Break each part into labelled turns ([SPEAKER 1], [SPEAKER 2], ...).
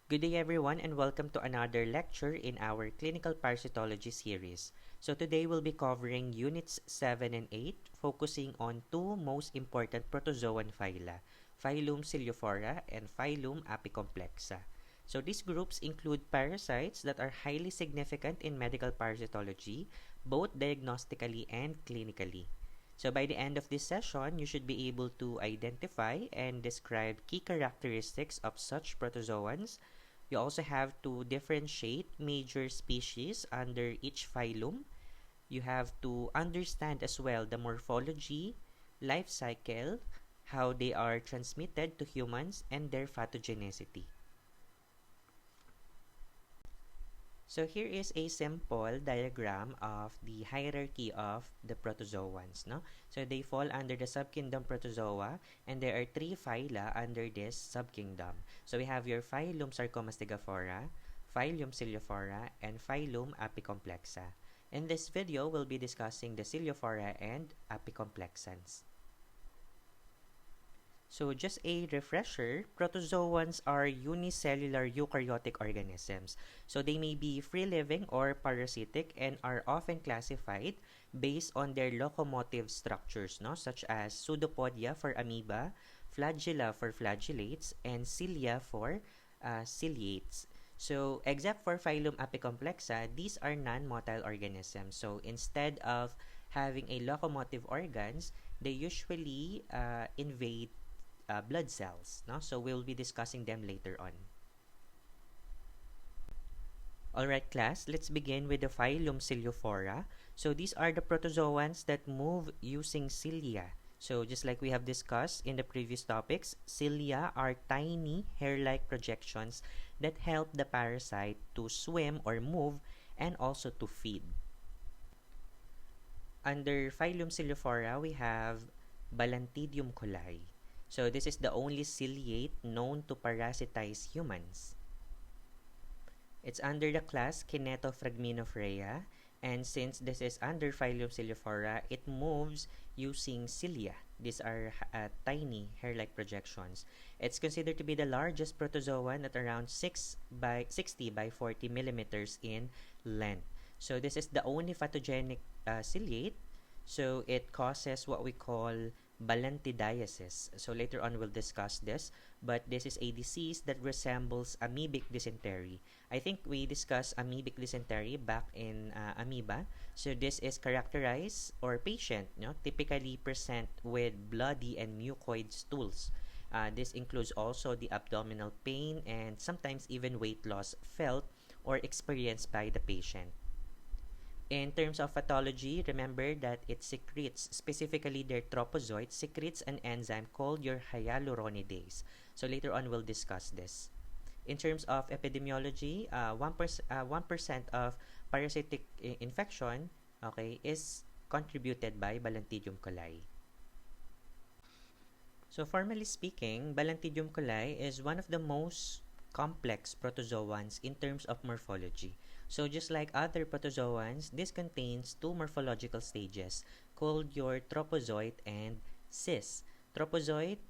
[SPEAKER 1] Good day everyone and welcome to another lecture in our clinical parasitology series. So today we'll be covering units 7 and 8, focusing on two most important protozoan phyla, Phylum Ciliophora and Phylum Apicomplexa. So these groups include parasites that are highly significant in medical parasitology, both diagnostically and clinically. So by the end of this session, you should be able to identify and describe key characteristics of such protozoans. You also have to differentiate major species under each phylum. You have to understand as well the morphology, life cycle, how they are transmitted to humans, and their pathogenicity. So here is a simple diagram of the hierarchy of the protozoans. No? So they fall under the subkingdom Protozoa, and there are three phyla under this subkingdom. So we have your Phylum Sarcomastigophora, Phylum Ciliophora, and Phylum Apicomplexa. In this video, we'll be discussing the Ciliophora and Apicomplexans. So just a refresher, protozoans are unicellular eukaryotic organisms. So they may be free-living or parasitic and are often classified based on their locomotive structures, no? Such as pseudopodia for amoeba, flagella for flagellates, and cilia for ciliates. So except for phylum Apicomplexa, these are non-motile organisms. So instead of having a locomotive organs, they usually invade blood cells. No? So we'll be discussing them later on. Alright class, let's begin with the phylum Ciliophora. So these are the protozoans that move using cilia. So just like we have discussed in the previous topics, cilia are tiny hair-like projections that help the parasite to swim or move and also to feed. Under phylum Ciliophora, we have Balantidium coli. So this is the only ciliate known to parasitize humans. It's under the class Kinetophragminophreia, and since this is under phylum Ciliophora, it moves using cilia. These are tiny hair-like projections. It's considered to be the largest protozoan at around 60 by 40 millimeters in length. So this is the only pathogenic ciliate. So it causes what we call balantidiasis. So later on we'll discuss this, but this is a disease that resembles amoebic dysentery. I think we discussed amoebic dysentery back in amoeba. So this is characterized or patient typically present with bloody and mucoid stools. This includes also the abdominal pain and sometimes even weight loss felt or experienced by the patient. In terms of pathology, remember that it secretes, specifically their tropozoite, secretes an enzyme called your hyaluronidase. So later on, we'll discuss this. In terms of epidemiology, 1% of parasitic infection is contributed by Balantidium coli. So formally speaking, Balantidium coli is one of the most complex protozoans in terms of morphology. So just like other protozoans, this contains two morphological stages called your tropozoite and cyst. Tropozoite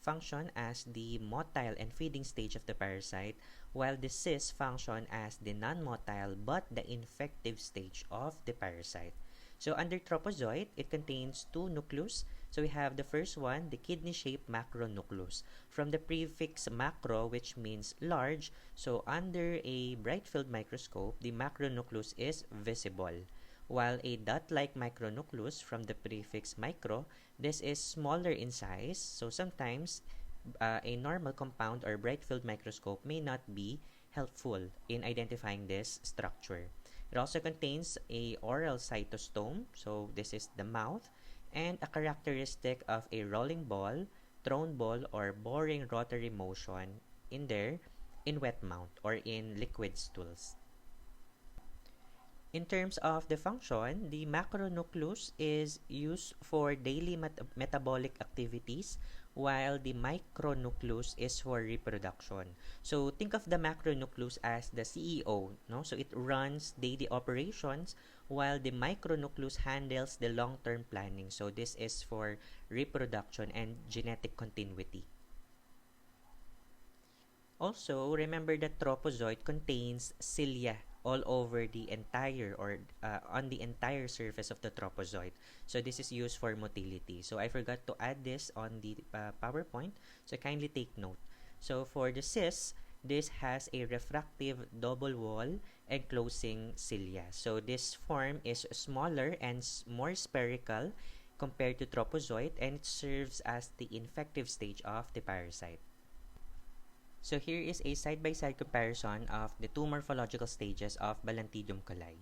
[SPEAKER 1] function as the motile and feeding stage of the parasite, while the cyst function as the non-motile but the infective stage of the parasite. So under tropozoite, it contains two nucleus. So we have the first one, the kidney-shaped macronucleus. From the prefix macro, which means large, so under a bright field microscope, the macronucleus is visible. While a dot-like micronucleus from the prefix micro, this is smaller in size, so sometimes a normal compound or bright field microscope may not be helpful in identifying this structure. It also contains a oral cytostome, so this is the mouth, and a characteristic of a rolling ball, thrown ball, or boring rotary motion in wet mount or in liquid stools. In terms of the function, the macronucleus is used for daily metabolic activities, while the micronucleus is for reproduction. So think of the macronucleus as the CEO, no? So it runs daily operations, while the micronucleus handles the long-term planning. So this is for reproduction and genetic continuity. Also, remember that tropozoite contains cilia all over the entire or on the entire surface of the tropozoite. So this is used for motility. So I forgot to add this on the PowerPoint. So kindly take note. So for the cyst, this has a refractive double wall enclosing cilia. So this form is smaller and more spherical compared to tropozoite, and it serves as the infective stage of the parasite. So here is a side-by-side comparison of the two morphological stages of Balantidium coli.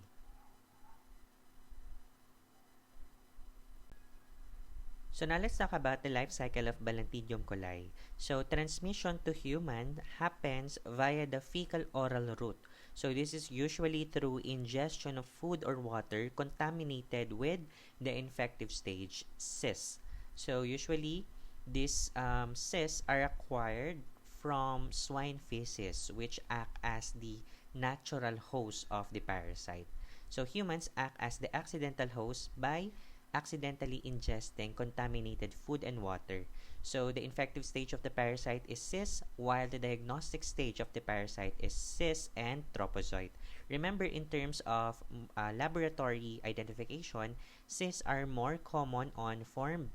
[SPEAKER 1] So now let's talk about the life cycle of Balantidium coli. So transmission to human happens via the fecal-oral route. So this is usually through ingestion of food or water contaminated with the infective stage cysts. So usually these cysts are acquired from swine feces, which act as the natural host of the parasite. So humans act as the accidental host by accidentally ingesting contaminated food and water. So the infective stage of the parasite is cyst, while the diagnostic stage of the parasite is cyst and tropozoite. Remember, in terms of laboratory identification, cysts are more common on formed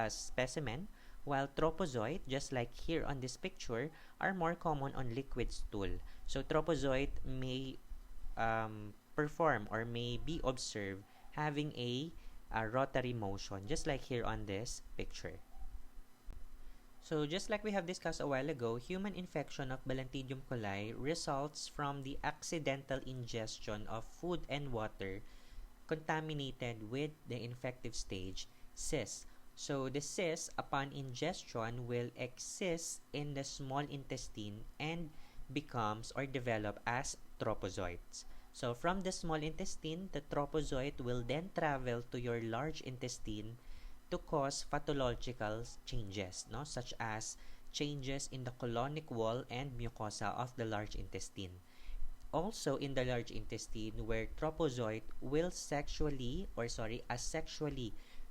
[SPEAKER 1] specimen, while tropozoite, just like here on this picture, are more common on liquid stool. So tropozoite may perform or may be observed having a rotary motion, just like here on this picture. So just like we have discussed a while ago, human infection of Balantidium coli results from the accidental ingestion of food and water contaminated with the infective stage cyst. So the cyst, upon ingestion, will exist in the small intestine and becomes or develop as tropozoites. So from the small intestine, the tropozoite will then travel to your large intestine to cause pathological changes, no? Such as changes in the colonic wall and mucosa of the large intestine. Also in the large intestine, where tropozoite will asexually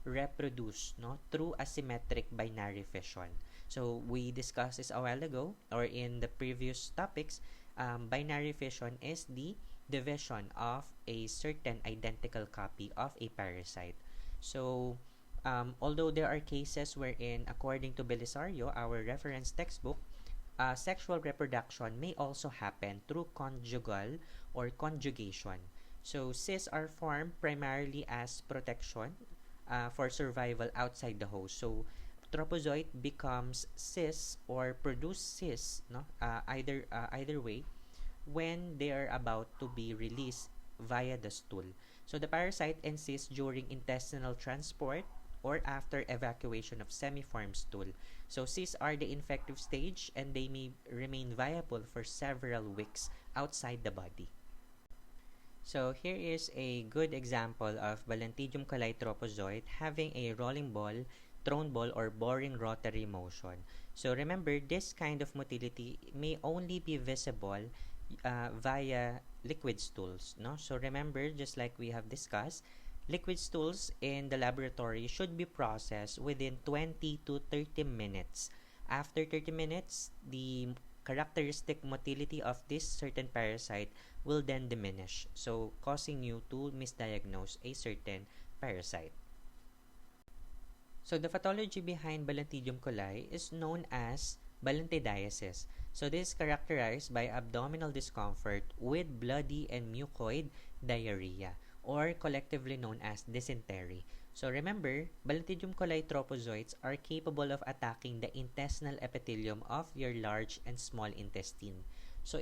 [SPEAKER 1] reproduce, no, through asymmetric binary fission. So we discussed this a while ago or in the previous topics. Binary fission is the division of a certain identical copy of a parasite. So although there are cases wherein, according to Belisario, our reference textbook, sexual reproduction may also happen through conjugal or conjugation. So cysts are formed primarily as protection for survival outside the host. So tropozoite becomes cysts or produce cysts, no, either way, when they are about to be released via the stool. So the parasite encysts during intestinal transport or after evacuation of semiform stool. So cysts are the infective stage, and they may remain viable for several weeks outside the body. So here is a good example of Balantidium coli tropozoite having a rolling ball, thrown ball, or boring rotary motion. So remember, this kind of motility may only be visible via liquid stools, no? So remember, just like we have discussed, liquid stools in the laboratory should be processed within 20 to 30 minutes. After 30 minutes, the characteristic motility of this certain parasite will then diminish, so causing you to misdiagnose a certain parasite. So the pathology behind Balantidium coli is known as balantidiasis. So this is characterized by abdominal discomfort with bloody and mucoid diarrhea, or collectively known as dysentery. So remember, Balantidium coli tropozoites are capable of attacking the intestinal epithelium of your large and small intestine. So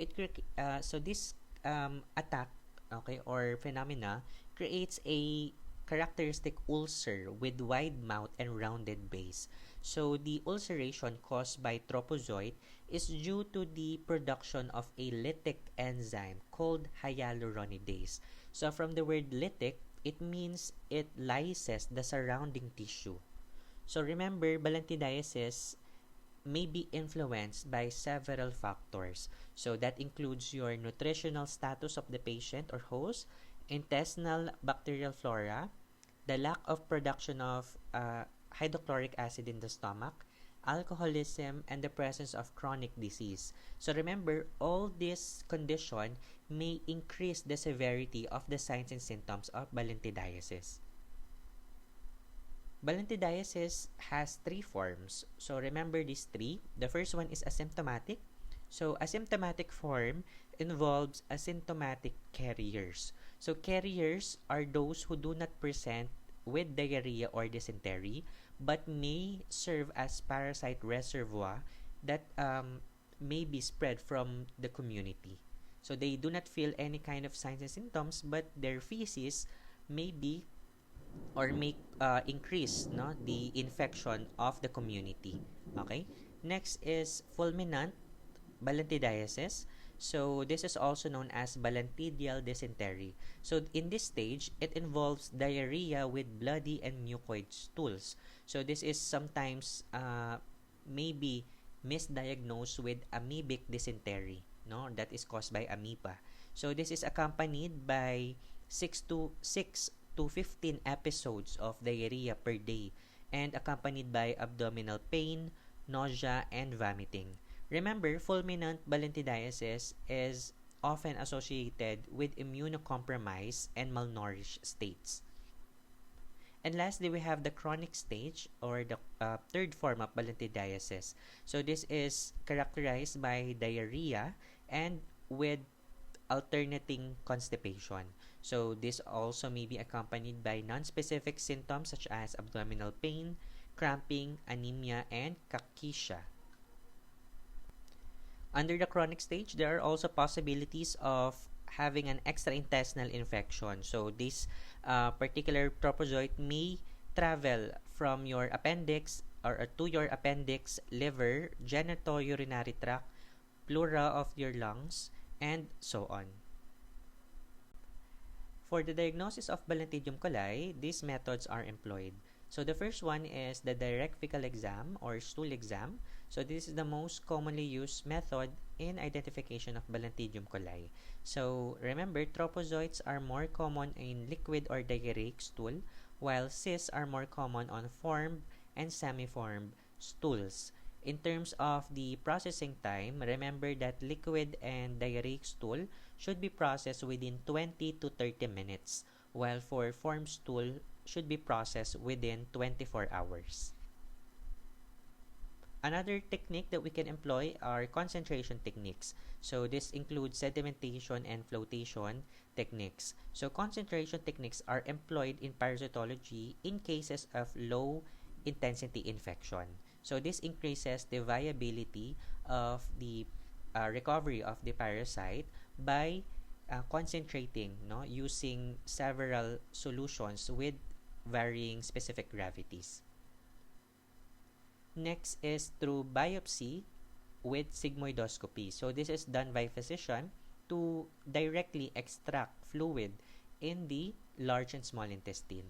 [SPEAKER 1] this attack, okay, or phenomena creates a characteristic ulcer with wide mouth and rounded base. So the ulceration caused by tropozoite is due to the production of a lytic enzyme called hyaluronidase. So from the word lytic, it means it lyses the surrounding tissue. So remember, balantidiasis may be influenced by several factors. So that includes your nutritional status of the patient or host, intestinal bacterial flora, the lack of production of hydrochloric acid in the stomach, alcoholism, and the presence of chronic disease. So remember, all this condition may increase the severity of the signs and symptoms of balantidiasis. Balantidiasis has three forms. So remember these three. The first one is asymptomatic. So asymptomatic form involves asymptomatic carriers. So carriers are those who do not present with diarrhea or dysentery but may serve as parasite reservoir that may be spread from the community. So they do not feel any kind of signs and symptoms, but their feces may be or may increase the infection of the community. Okay? Next is fulminant balantidiasis. So this is also known as balantidial dysentery. So in this stage, it involves diarrhea with bloody and mucoid stools. So this is sometimes maybe misdiagnosed with amoebic dysentery, no, that is caused by amoeba. So this is accompanied by 6 to 15 episodes of diarrhea per day and accompanied by abdominal pain, nausea, and vomiting. Remember, fulminant balantidiasis is often associated with immunocompromised and malnourished states. And lastly, we have the chronic stage or the third form of balantidiasis. So this is characterized by diarrhea and with alternating constipation. So this also may be accompanied by non-specific symptoms such as abdominal pain, cramping, anemia, and cachexia. Under the chronic stage, there are also possibilities of having an extraintestinal infection. So this particular trophozoite may travel from your appendix or to your appendix, liver, genitourinary tract, pleura of your lungs, and so on. For the diagnosis of Balantidium coli, these methods are employed. So the first one is the direct fecal exam or stool exam. So this is the most commonly used method in identification of Balantidium coli. So remember, trophozoites are more common in liquid or diarrheic stool, while cysts are more common on formed and semi-formed stools. In terms of the processing time, remember that liquid and diarrheic stool should be processed within 20 to 30 minutes, while for formed stool should be processed within 24 hours. Another technique that we can employ are concentration techniques. So this includes sedimentation and flotation techniques. So concentration techniques are employed in parasitology in cases of low intensity infection. So this increases the viability of the recovery of the parasite by concentrating, using several solutions with varying specific gravities. Next is through biopsy with sigmoidoscopy. So this is done by physician to directly extract fluid in the large and small intestine.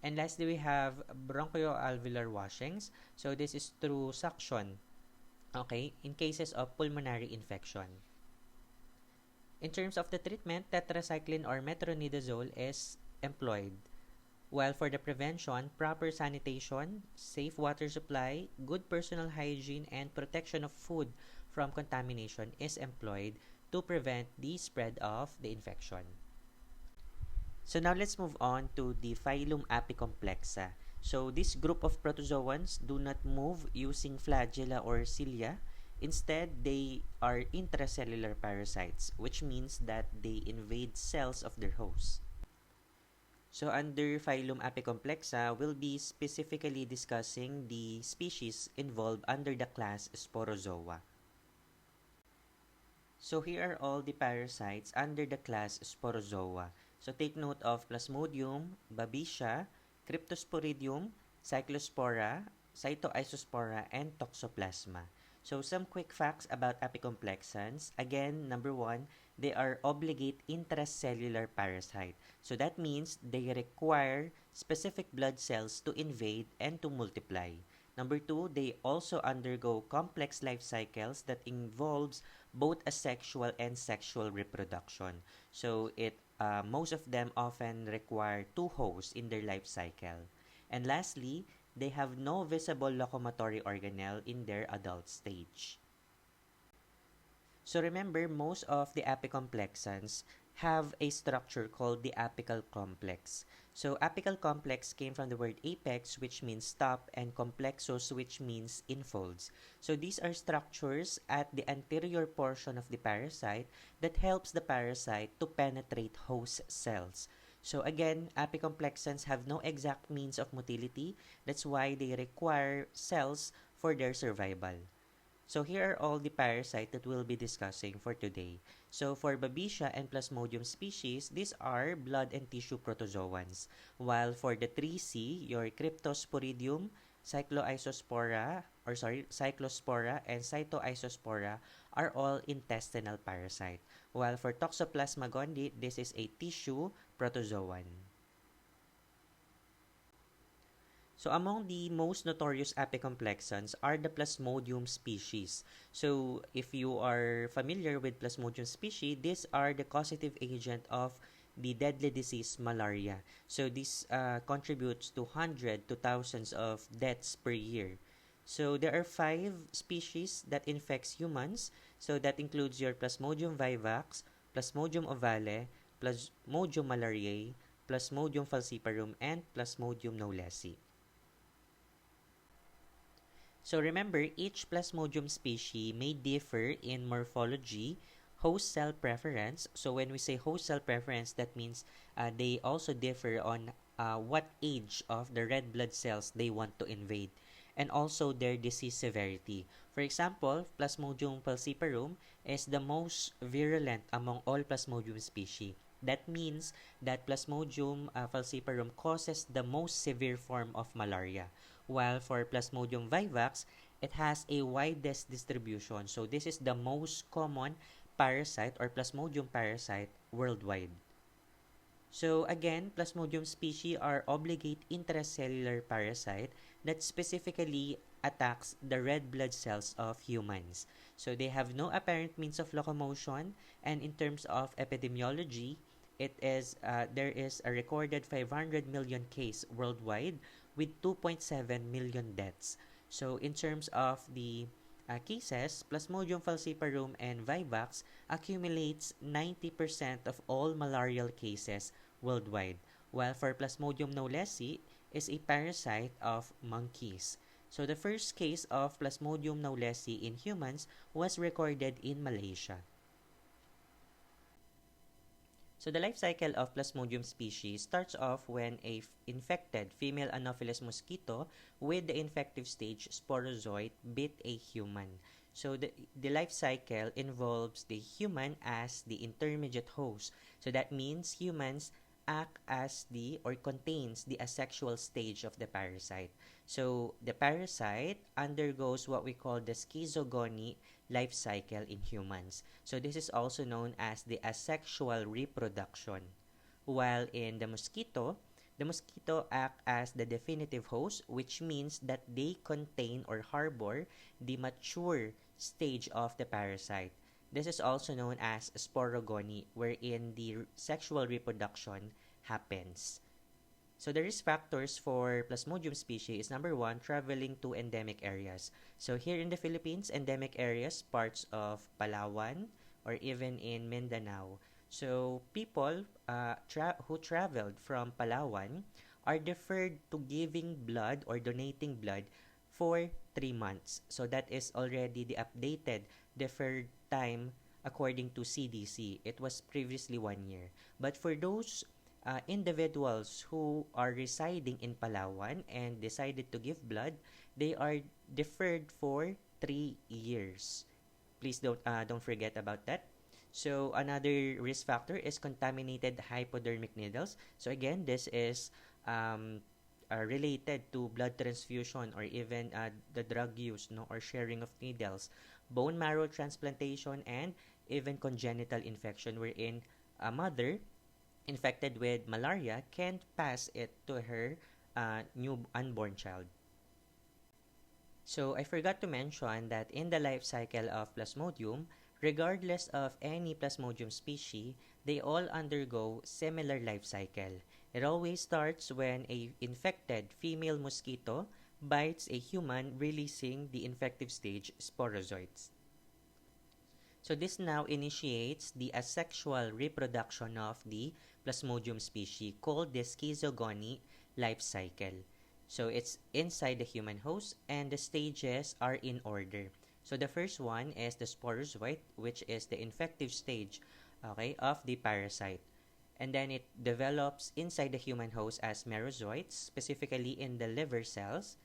[SPEAKER 1] And lastly, we have bronchoalveolar washings. So this is through suction, okay, in cases of pulmonary infection. In terms of the treatment, tetracycline or metronidazole is employed. While for the prevention, proper sanitation, safe water supply, good personal hygiene, and protection of food from contamination is employed to prevent the spread of the infection. So now let's move on to the phylum Apicomplexa. So this group of protozoans do not move using flagella or cilia. Instead, they are intracellular parasites, which means that they invade cells of their host. So under phylum Apicomplexa, we'll be specifically discussing the species involved under the class Sporozoa. So here are all the parasites under the class Sporozoa. So take note of Plasmodium, Babesia, Cryptosporidium, Cyclospora, Cytoisospora, and Toxoplasma. So some quick facts about apicomplexans. Again, number one, they are obligate intracellular parasite. So that means they require specific blood cells to invade and to multiply. Number two, they also undergo complex life cycles that involves both asexual and sexual reproduction. So most of them often require two hosts in their life cycle. And lastly, they have no visible locomotory organelle in their adult stage. So remember, most of the apicomplexans have a structure called the apical complex. So apical complex came from the word apex, which means top, and complexus, which means infolds. So these are structures at the anterior portion of the parasite that helps the parasite to penetrate host cells. So again, apicomplexans have no exact means of motility. That's why they require cells for their survival. So here are all the parasites that we'll be discussing for today. So for Babesia and Plasmodium species, these are blood and tissue protozoans. While for the 3C, your Cryptosporidium, Cyclospora, and Cytoisospora are all intestinal parasite. While for Toxoplasma gondii, this is a tissue protozoan. So among the most notorious apicomplexans are the Plasmodium species. So if you are familiar with Plasmodium species, these are the causative agent of the deadly disease malaria. So this contributes to hundreds to thousands of deaths per year. So there are 5 species that infects humans. So that includes your Plasmodium vivax, Plasmodium ovale, Plasmodium malariae, Plasmodium falciparum, and Plasmodium knowlesi. So remember, each Plasmodium species may differ in morphology, host cell preference. So when we say host cell preference, that means they also differ on what age of the red blood cells they want to invade, and also their disease severity. For example, Plasmodium falciparum is the most virulent among all Plasmodium species. That means that Plasmodium falciparum causes the most severe form of malaria. While for Plasmodium vivax, it has a widest distribution. So this is the most common parasite or Plasmodium parasite worldwide. So again, Plasmodium species are obligate intracellular parasite that specifically attacks the red blood cells of humans. So they have no apparent means of locomotion, and in terms of epidemiology, there is a recorded 500 million case worldwide with 2.7 million deaths. So in terms of the cases, Plasmodium falciparum and vivax accumulates 90% of all malarial cases worldwide, while for Plasmodium knowlesi is a parasite of monkeys. So the first case of Plasmodium knowlesi in humans was recorded in Malaysia. So the life cycle of Plasmodium species starts off when a infected female Anopheles mosquito with the infective stage sporozoite bit a human. So the life cycle involves the human as the intermediate host. So that means humans act as the or contains the asexual stage of the parasite. So the parasite undergoes what we call the schizogony life cycle in humans. So this is also known as the asexual reproduction. While in the mosquito act as the definitive host, which means that they contain or harbor the mature stage of the parasite. This is also known as sporogony, wherein the sexual reproduction happens. So the risk factors for Plasmodium species is number 1, traveling to endemic areas. So here in the Philippines, endemic areas, parts of Palawan or even in Mindanao. So people who traveled from Palawan are deferred to giving blood or donating blood for 3 months. So that is already the updated deferred time according to CDC. It was previously 1 year. But for those individuals who are residing in Palawan and decided to give blood, they are deferred for 3 years. Please don't forget about that. So another risk factor is contaminated hypodermic needles. So again, this is related to blood transfusion or even the drug use, or sharing of needles, bone marrow transplantation, and even congenital infection, wherein a mother infected with malaria can't pass it to her new unborn child. So I forgot to mention that in the life cycle of Plasmodium, regardless of any Plasmodium species, they all undergo similar life cycle. It always starts when a infected female mosquito bites a human, releasing the infective stage sporozoites. So this now initiates the asexual reproduction of the Plasmodium species called the schizogony life cycle. So it's inside the human host and the stages are in order. So the first one is the sporozoite, which is the infective stage, okay, of the parasite. And then it develops inside the human host as merozoites, specifically in the liver cells,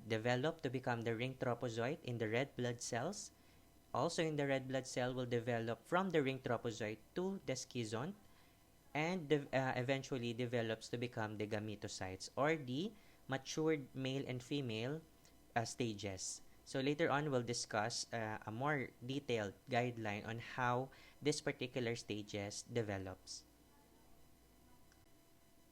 [SPEAKER 1] develop to become the ring tropozoite in the red blood cells. Also in the red blood cell will develop from the ring tropozoite to the schizont and eventually develops to become the gametocytes or the matured male and female stages. So later on, we'll discuss a more detailed guideline on how this particular stages develops.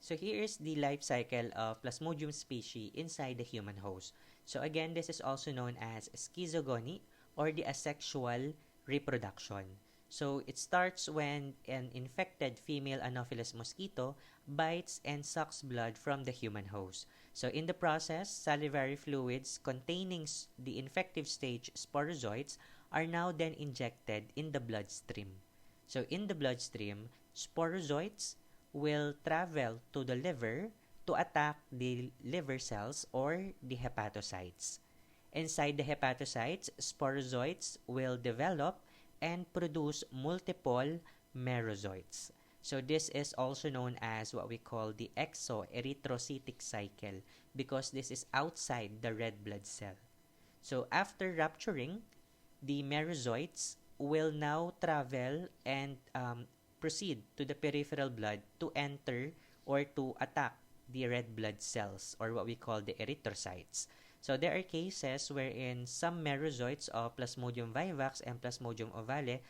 [SPEAKER 1] So here is the life cycle of Plasmodium species inside the human host. So again, this is also known as schizogony or the asexual reproduction. So it starts when an infected female Anopheles mosquito bites and sucks blood from the human host. So in the process, salivary fluids containing the infective stage sporozoites are now then injected in the bloodstream. So in the bloodstream, sporozoites will travel to the liver to attack the liver cells or the hepatocytes. Inside the hepatocytes, sporozoites will develop and produce multiple merozoites. So this is also known as what we call the exoerythrocytic cycle because this is outside the red blood cell. So after rupturing, the merozoites will now travel and proceed to the peripheral blood to enter or to attack the red blood cells or what we call the erythrocytes. So there are cases wherein some merozoites of Plasmodium vivax and Plasmodium ovale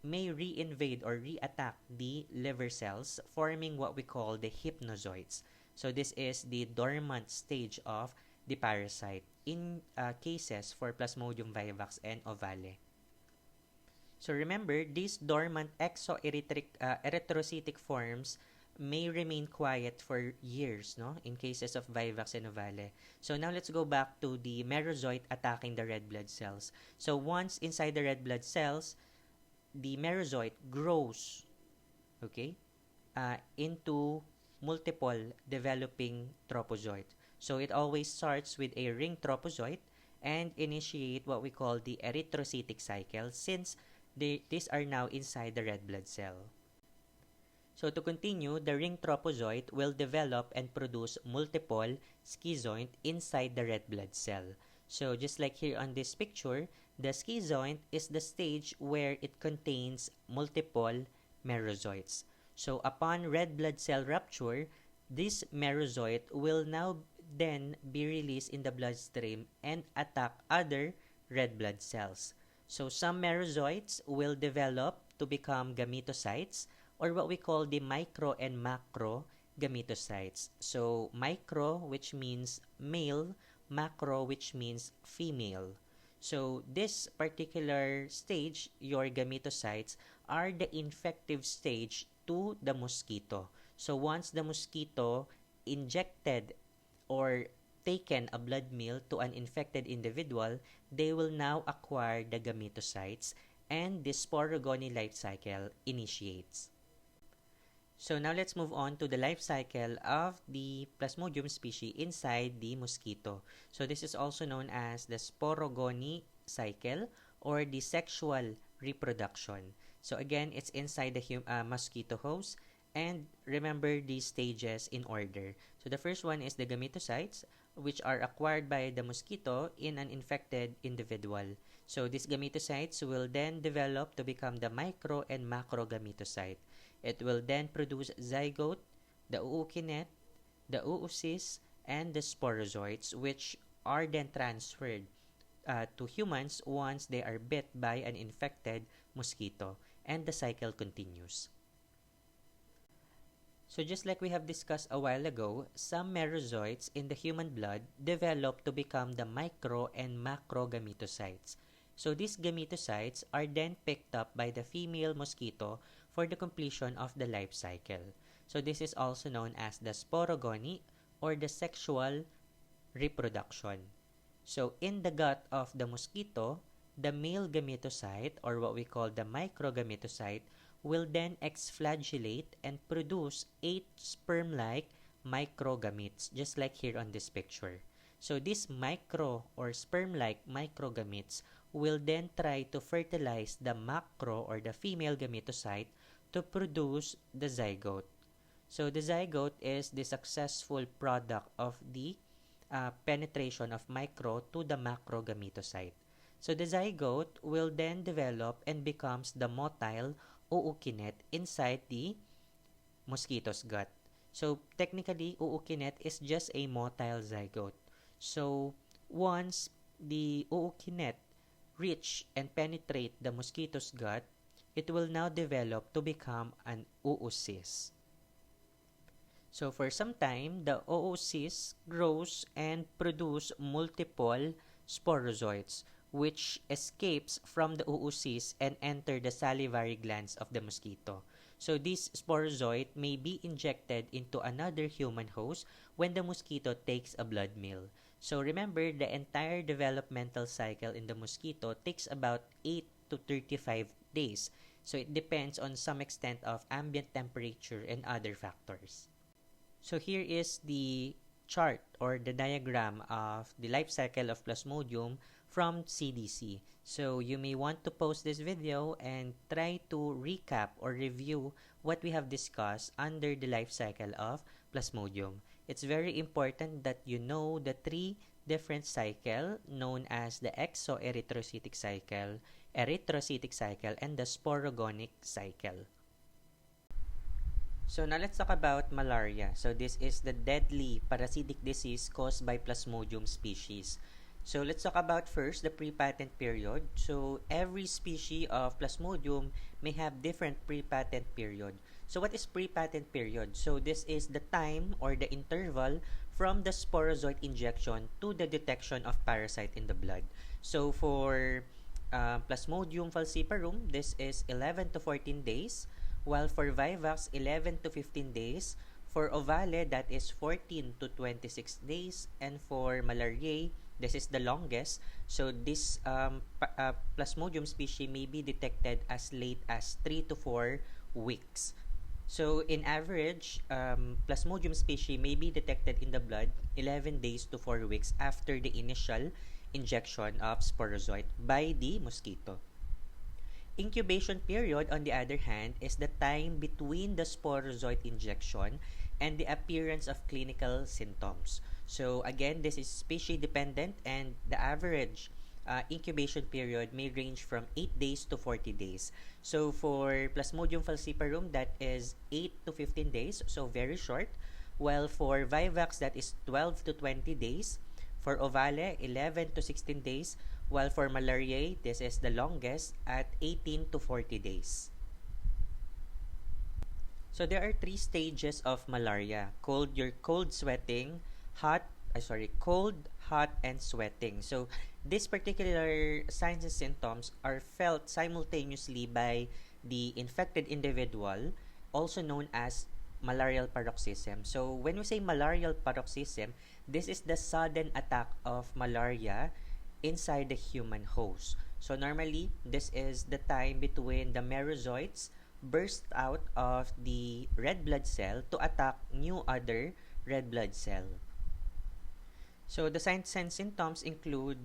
[SPEAKER 1] may reinvade or re-attack the liver cells, forming what we call the hypnozoites. So this is the dormant stage of the parasite in cases for Plasmodium vivax and ovale. So remember, these dormant erythrocytic forms may remain quiet for years, no? In cases of vivax and ovale. So now let's go back to the merozoite attacking the red blood cells. So once inside the red blood cells, the merozoite grows, okay, into multiple developing tropozoite. So it always starts with a ring tropozoite and initiate what we call the erythrocytic cycle since these are now inside the red blood cell. So to continue, the ring tropozoite will develop and produce multiple schizoint inside the red blood cell. So just like here on this picture, the schizoint is the stage where it contains multiple merozoites. So upon red blood cell rupture, this merozoite will now then be released in the bloodstream and attack other red blood cells. So some merozoites will develop to become gametocytes or what we call the micro and macro gametocytes. So micro, which means male, macro, which means female. So this particular stage, your gametocytes, are the infective stage to the mosquito. So once the mosquito injected or taken a blood meal to an infected individual, they will now acquire the gametocytes and the sporogony life cycle initiates. So now let's move on to the life cycle of the Plasmodium species inside the mosquito. So this is also known as the sporogony cycle or the sexual reproduction. So again, it's inside the mosquito host. And remember these stages in order. So the first one is the gametocytes, which are acquired by the mosquito in an infected individual. So these gametocytes will then develop to become the micro and macro gametocyte. It will then produce zygote, the ookinet, the oocyst, and the sporozoites, which are then transferred to humans once they are bit by an infected mosquito, and the cycle continues. So just like we have discussed a while ago, some merozoites in the human blood develop to become the micro and macro gametocytes. So these gametocytes are then picked up by the female mosquito for the completion of the life cycle. So this is also known as the sporogony or the sexual reproduction. So in the gut of the mosquito, the male gametocyte, or what we call the microgametocyte, will then exflagellate and produce 8 sperm-like microgametes, just like here on this picture. So these micro or sperm-like microgametes will then try to fertilize the macro or the female gametocyte to produce the zygote. So the zygote is the successful product of the penetration of micro to the macro gametocyte. So the zygote will then develop and becomes the motile ookinet inside the mosquito's gut. So technically, ookinet is just a motile zygote. So once the ookinet reach and penetrate the mosquito's gut, it will now develop to become an oocyst. So for some time, the oocyst grows and produce multiple sporozoites, which escapes from the oocyst and enter the salivary glands of the mosquito. So this sporozoite may be injected into another human host when the mosquito takes a blood meal. So remember, the entire developmental cycle in the mosquito takes about 8 to 35 days. So it depends on some extent of ambient temperature and other factors. So here is the chart or the diagram of the life cycle of Plasmodium from CDC. So you may want to pause this video and try to recap or review what we have discussed under the life cycle of Plasmodium. It's very important that you know the 3 different cycle known as the exoerythrocytic cycle, erythrocytic cycle, and the sporogonic cycle. So now let's talk about malaria. So this is the deadly parasitic disease caused by Plasmodium species. So let's talk about first the pre-patent period. So every species of Plasmodium may have different pre-patent period. So what is pre-patent period? So this is the time or the interval from the sporozoite injection to the detection of parasite in the blood. So for Plasmodium falciparum, this is 11 to 14 days. While for Vivax, 11 to 15 days. For Ovale, that is 14 to 26 days. And for Malariae, this is the longest. So this Plasmodium species may be detected as late as 3 to 4 weeks. So in average, Plasmodium species may be detected in the blood 11 days to 4 weeks after the initial injection of sporozoite by the mosquito. Incubation period, on the other hand, is the time between the sporozoite injection and the appearance of clinical symptoms. So again, this is species dependent, and the average incubation period may range from 8 days to 40 days. So for Plasmodium falciparum, that is 8 to 15 days, so very short. While for Vivax, that is 12 to 20 days. For Ovale, 11 to 16 days. While for Malariae, this is the longest at 18 to 40 days. So there are 3 stages of malaria. Cold, sweating, cold, hot, and sweating. So these particular signs and symptoms are felt simultaneously by the infected individual, also known as malarial paroxysm. So when we say malarial paroxysm, this is the sudden attack of malaria inside the human host. So normally, this is the time between the merozoites burst out of the red blood cell to attack new other red blood cell. So the signs and symptoms include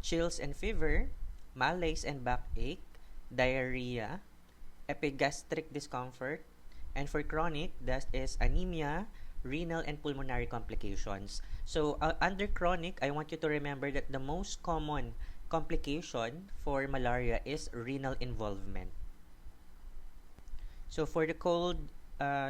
[SPEAKER 1] chills and fever, malaise and backache, diarrhea, epigastric discomfort, and for chronic, that is anemia, renal and pulmonary complications. So under chronic, I want you to remember that the most common complication for malaria is renal involvement. So for the cold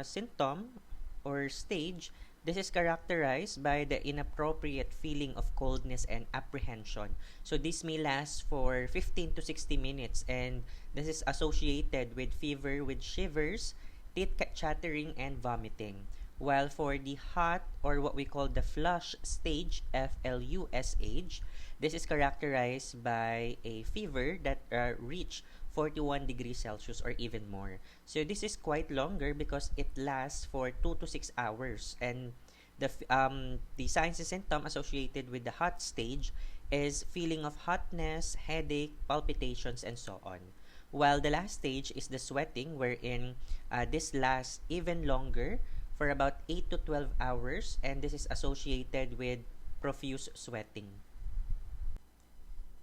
[SPEAKER 1] symptom or stage, this is characterized by the inappropriate feeling of coldness and apprehension. So this may last for 15 to 60 minutes, and this is associated with fever with shivers, teeth chattering, and vomiting. While for the hot or what we call the flush stage, FLUSH, this is characterized by a fever that reach 41 degrees Celsius or even more. So this is quite longer because it lasts for 2 to 6 hours, and The signs and symptom associated with the hot stage is feeling of hotness, headache, palpitations, and so on. While the last stage is the sweating, wherein this lasts even longer for about 8 to 12 hours, and this is associated with profuse sweating.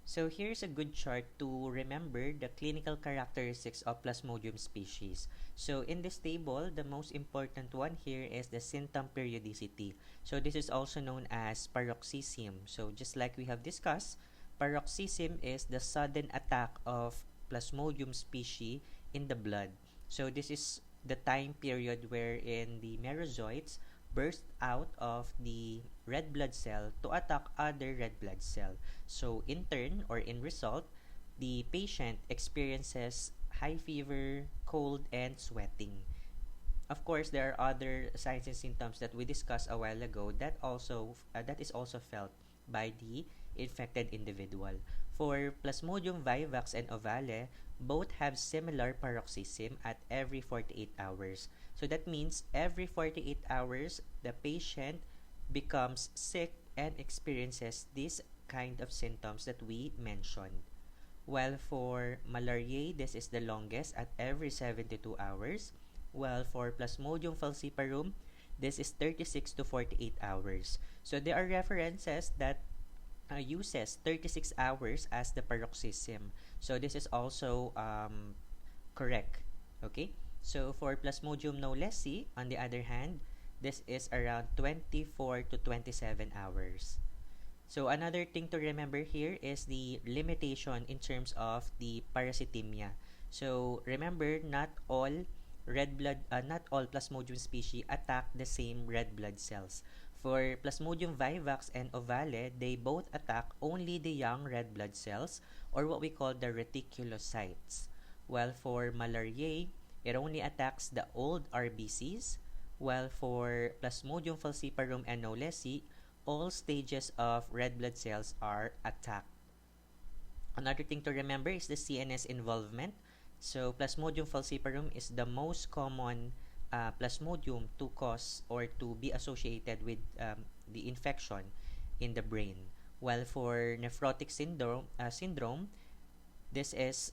[SPEAKER 1] So here's a good chart to remember the clinical characteristics of Plasmodium species. So in this table, the most important one here is the symptom periodicity. So this is also known as paroxysm. So just like we have discussed, paroxysm is the sudden attack of Plasmodium species in the blood. So this is the time period wherein the merozoites burst out of the red blood cell to attack other red blood cell. So in turn, or in result, the patient experiences high fever, cold, and sweating. Of course, there are other signs and symptoms that we discussed a while ago that is also felt by the infected individual. For Plasmodium vivax and ovale, both have similar paroxysm at every 48 hours. So that means every 48 hours, the patient becomes sick and experiences this kind of symptoms that we mentioned. While for malariae, this is the longest at every 72 hours. While for Plasmodium falciparum, this is 36 to 48 hours. So there are references that uses 36 hours as the paroxysm. So this is also correct. Okay? So for Plasmodium knowlesi, on the other hand, this is around 24 to 27 hours. So another thing to remember here is the limitation in terms of the parasitemia. So remember, not all Plasmodium species attack the same red blood cells. For Plasmodium vivax and ovale, they both attack only the young red blood cells, or what we call the reticulocytes. While for malariae, it only attacks the old RBCs, while for Plasmodium falciparum and knowlesi, all stages of red blood cells are attacked. Another thing to remember is the CNS involvement. So Plasmodium falciparum is the most common Plasmodium to cause or to be associated with the infection in the brain. While for nephrotic syndrome, this is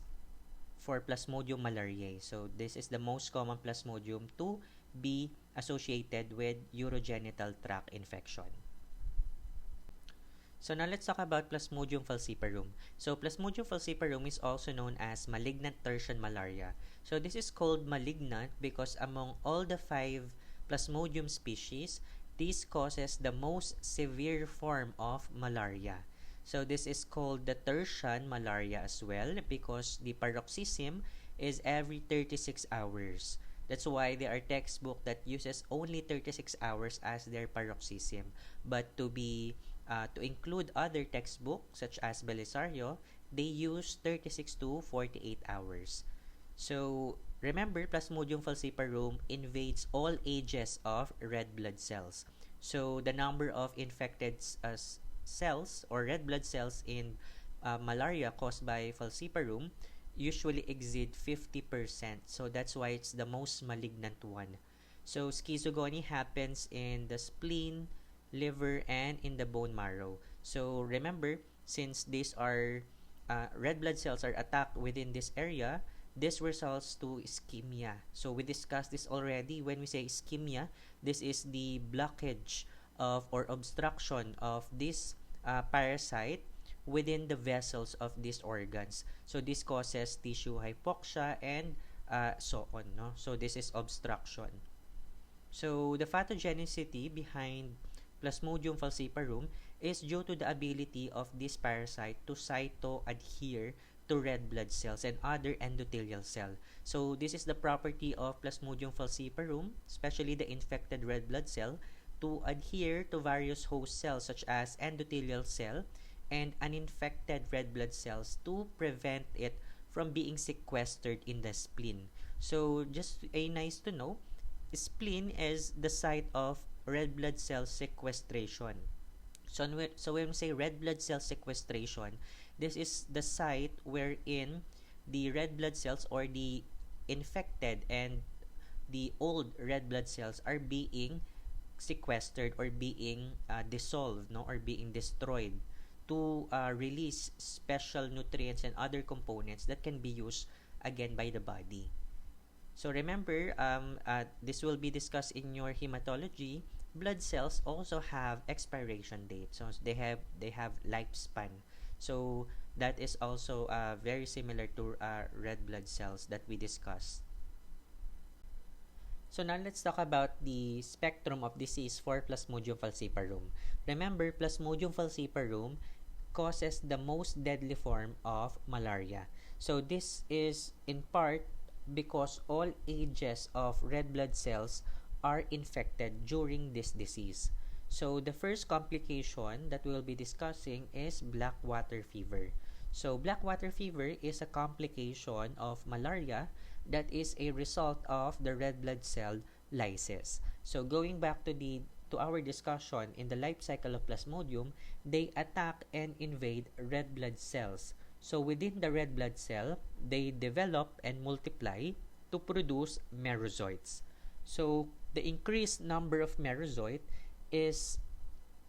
[SPEAKER 1] for Plasmodium malariae. So this is the most common Plasmodium to be associated with urogenital tract infection. So now let's talk about Plasmodium falciparum. So Plasmodium falciparum is also known as malignant tertian malaria. So this is called malignant because among all the 5 Plasmodium species, this causes the most severe form of malaria. So this is called the tertian malaria as well because the paroxysm is every 36 hours. That's why there are textbooks that uses only 36 hours as their paroxysm. But to include other textbooks such as Belisario, they use 36 to 48 hours. So remember, Plasmodium falciparum invades all ages of red blood cells. So the number of infected cells or red blood cells in malaria caused by falciparum usually exceed 50%. So that's why it's the most malignant one. So schizogony happens in the spleen, liver, and in the bone marrow. So remember, since these are red blood cells are attacked within this area, this results to ischemia. So we discussed this already. When we say ischemia, this is the blockage of or obstruction of this parasite within the vessels of these organs. So this causes tissue hypoxia and so on. No? So this is obstruction. So the pathogenicity behind Plasmodium falciparum is due to the ability of this parasite to cyto-adhere to red blood cells and other endothelial cell. So this is the property of Plasmodium falciparum, especially the infected red blood cell, to adhere to various host cells such as endothelial cell and uninfected red blood cells to prevent it from being sequestered in the spleen. So just nice to know, spleen is the site of red blood cell sequestration. So when we say red blood cell sequestration, this is the site wherein the red blood cells or the infected and the old red blood cells are being sequestered or being dissolved, no, or being destroyed to release special nutrients and other components that can be used again by the body. So remember, this will be discussed in your hematology. Blood cells also have expiration date, so they have lifespan. So that is also very similar to red blood cells that we discussed. So now let's talk about the spectrum of disease for Plasmodium falciparum. Remember, Plasmodium falciparum causes the most deadly form of malaria. So this is in part because all ages of red blood cells are infected during this disease. So the first complication that we'll be discussing is black water fever. So black water fever is a complication of malaria that is a result of the red blood cell lysis. So going back to our discussion in the life cycle of Plasmodium, they attack and invade red blood cells. So within the red blood cell, they develop and multiply to produce merozoites. So the increased number of merozoite is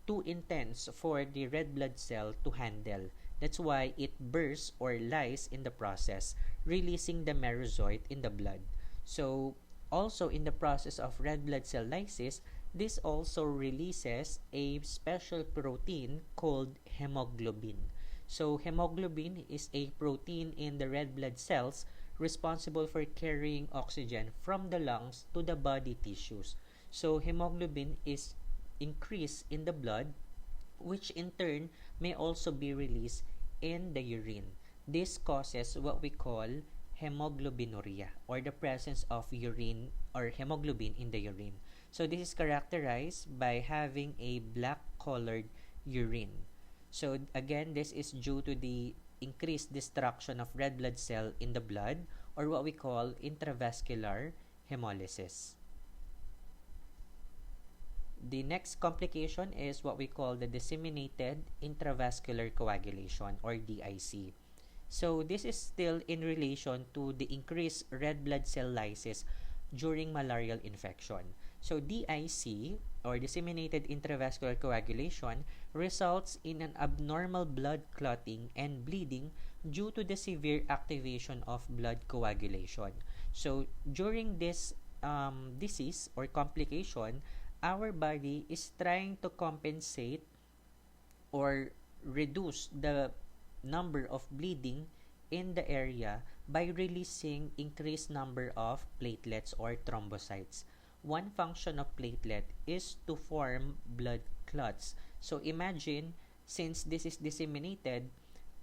[SPEAKER 1] too intense for the red blood cell to handle. That's why it bursts or lies in the process, releasing the merozoite in the blood. So also in the process of red blood cell lysis, this also releases a special protein called hemoglobin. So hemoglobin is a protein in the red blood cells responsible for carrying oxygen from the lungs to the body tissues. So hemoglobin is increased in the blood, which in turn may also be released in the urine. This causes what we call hemoglobinuria, or the presence of urine or hemoglobin in the urine. So this is characterized by having a black colored urine. So again, this is due to the increased destruction of red blood cell in the blood, or what we call intravascular hemolysis. The next complication is what we call the disseminated intravascular coagulation, or DIC. So this is still in relation to the increased red blood cell lysis during malarial infection. So DIC, or disseminated intravascular coagulation, results in an abnormal blood clotting and bleeding due to the severe activation of blood coagulation. So during this disease or complication, our body is trying to compensate or reduce the number of bleeding in the area by releasing increased number of platelets or thrombocytes. One function of platelet is to form blood clots. So imagine, since this is disseminated,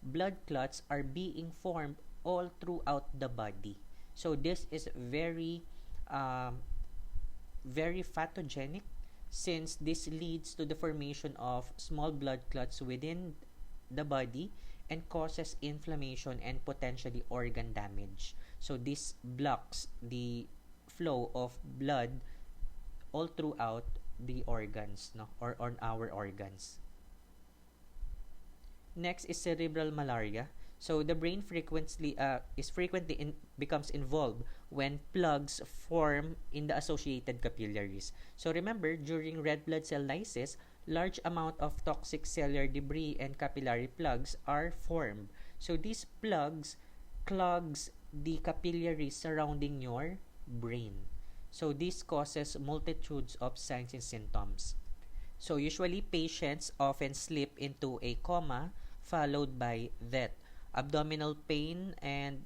[SPEAKER 1] blood clots are being formed all throughout the body. So this is very pathogenic, since this leads to the formation of small blood clots within the body and causes inflammation and potentially organ damage. So this blocks the flow of blood all throughout the organs, no, or on our organs. Next is cerebral malaria. So the brain becomes involved when plugs form in the associated capillaries. So remember, during red blood cell lysis, large amount of toxic cellular debris and capillary plugs are formed. So these plugs clogs the capillaries surrounding your brain. So this causes multitudes of signs and symptoms. So usually patients often slip into a coma followed by death. Abdominal pain and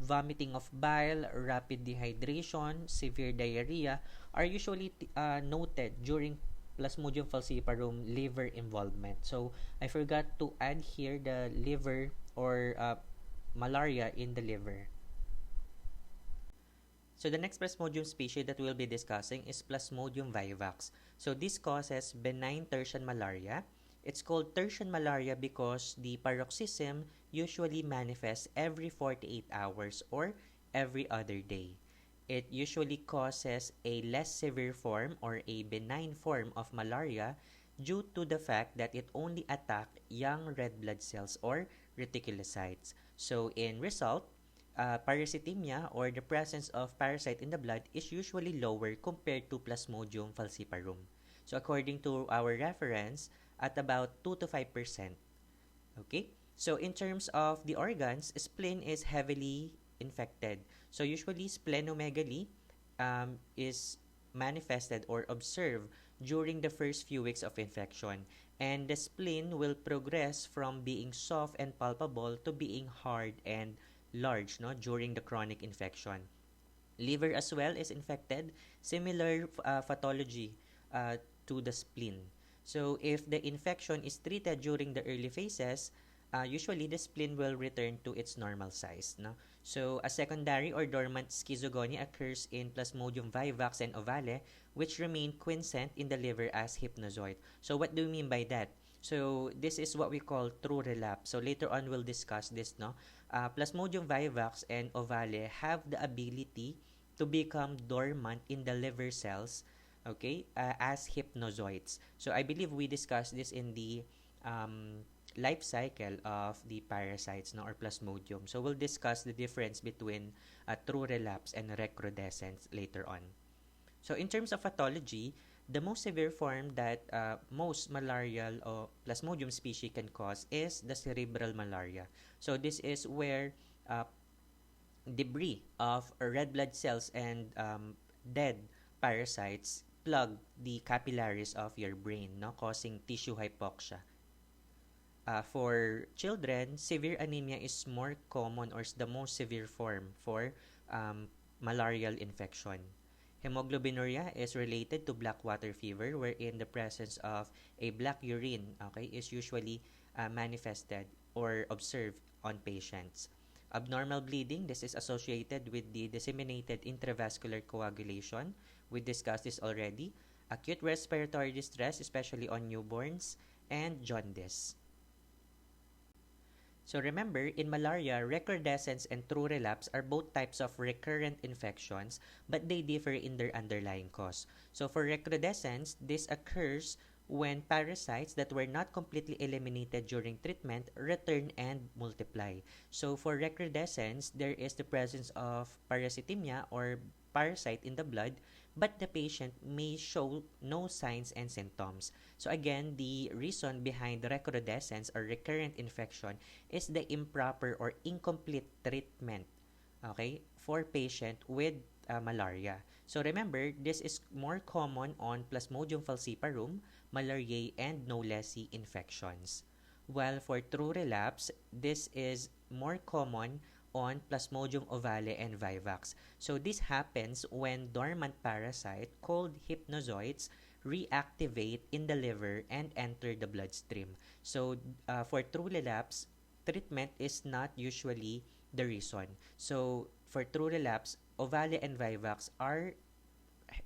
[SPEAKER 1] vomiting of bile, rapid dehydration, severe diarrhea are usually noted during Plasmodium falciparum liver involvement. So I forgot to add here the liver or malaria in the liver. So the next Plasmodium species that we'll be discussing is Plasmodium vivax. So this causes benign tertian malaria. It's called tertian malaria because the paroxysm usually manifests every 48 hours or every other day. It usually causes a less severe form or a benign form of malaria due to the fact that it only attacks young red blood cells or reticulocytes. So in result, parasitemia or the presence of parasite in the blood is usually lower compared to Plasmodium falciparum. So according to our reference, at about 2 to 5%. Okay? So in terms of the organs, spleen is heavily infected. So usually splenomegaly is manifested or observed during the first few weeks of infection. And the spleen will progress from being soft and palpable to being hard and large, no, during the chronic infection. Liver as well is infected, similar pathology to the spleen. So if the infection is treated during the early phases, usually the spleen will return to its normal size. No? So a secondary or dormant schizogony occurs in Plasmodium vivax and ovale, which remain quiescent in the liver as hypnozoite. So what do we mean by that? So this is what we call true relapse. So later on we'll discuss this. No, Plasmodium vivax and ovale have the ability to become dormant in the liver cells, okay, as hypnozoites. So I believe we discussed this in the life cycle of the parasites, no, or plasmodium. So we'll discuss the difference between true relapse and recrudescence later on. So in terms of pathology, the most severe form that most malarial or plasmodium species can cause is the cerebral malaria. So this is where debris of red blood cells and dead parasites plug the capillaries of your brain, no, causing tissue hypoxia. For children, severe anemia is more common or is the most severe form for malarial infection. Hemoglobinuria is related to black water fever, wherein the presence of a black urine, okay, is usually manifested or observed on patients. Abnormal bleeding, this is associated with the disseminated intravascular coagulation. We discussed this already. Acute respiratory distress, especially on newborns, and jaundice. So remember, in malaria, recrudescence and true relapse are both types of recurrent infections, but they differ in their underlying cause. So for recrudescence, this occurs when parasites that were not completely eliminated during treatment return and multiply. So for recrudescence, there is the presence of parasitemia or parasite in the blood, but the patient may show no signs and symptoms. So again, the reason behind recrudescence or recurrent infection is the improper or incomplete treatment, okay, for patient with malaria. So remember, this is more common on Plasmodium falciparum, malariae, and Knowlesi infections. While for true relapse, this is more common on Plasmodium ovale and vivax. So this happens when dormant parasite called hypnozoites reactivate in the liver and enter the bloodstream. So for true relapse, treatment is not usually the reason. So for true relapse, ovale and vivax are